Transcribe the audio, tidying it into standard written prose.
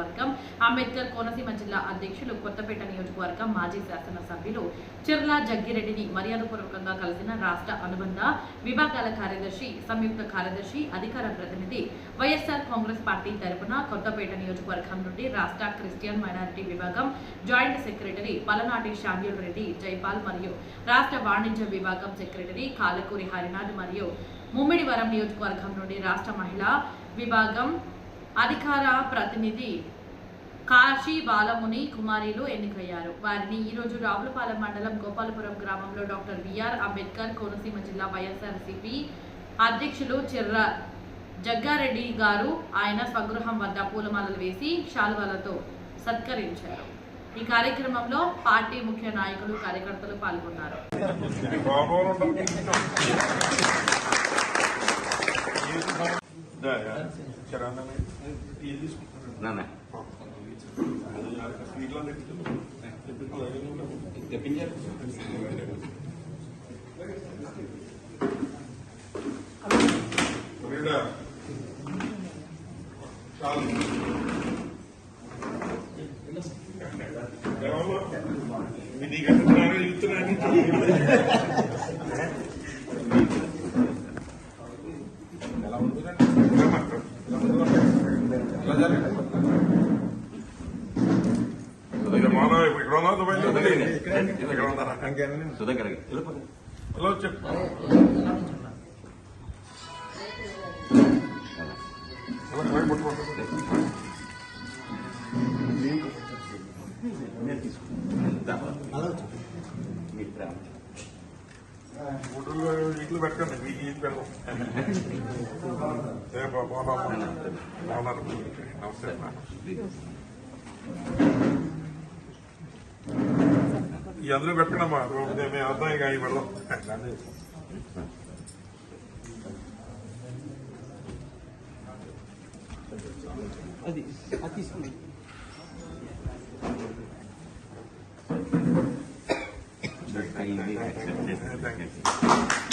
నియోజకవర్గం అంబేద్కర్ కోనసీమ జిల్లా అధ్యక్షులు కొత్తపేట నియోజకవర్గం మాజీ శాసనసభ్యులు చిర్లా జగ్గిరెడ్డిని మర్యాదపూర్వకంగా కలిసిన రాష్ట్ర అనుబంధ విభాగాల కార్యదర్శి, సంయుక్త కార్యదర్శి, అధికార ప్రతినిధి వైఎస్ఆర్ కాంగ్రెస్ పార్టీ తరపున కొత్తపేట నియోజకవర్గం నుండి రాష్ట్ర క్రిస్టియన్ మైనారిటీ విభాగం joint secretary Palanati Samuel Reddy Jaipal మరియు రాష్ట్ర వాణిజ్య విభాగం సెక్రటరీ కాలకూరి హరినాథ్ మరియు ముమ్మిడివరం నియోజకవర్గం నుండి రాష్ట్ర మహిళా విభాగం అధికార ప్రతినిధి కాశీ బాలముని కుమారిలు ఎన్నికయ్యారు. వారిని ఈరోజు రావులపాలెం మండలం గోపాలపురం గ్రామంలో డాక్టర్ బిఆర్ అంబేద్కర్ కోనసీమ జిల్లా వైఎస్ఆర్సీపీ అధ్యక్షులు చిర్రా జగ్గారెడ్డి గారు ఆయన స్వగృహం వద్ద పూలమాలలు వేసి శాలువాలతో సత్కరించారు. ఈ కార్యక్రమంలో పార్టీ ముఖ్య నాయకులు, కార్యకర్తలు పాల్గొన్నారు. ఇట్లు పెట్టండి, మీకు ఇది పెడదాం. నమస్తే. ఈ అందరూ పెట్టండమ్మా, మేము అర్థం ఇక అవి పెడదాం. అది తీసుకుంది. Thank you.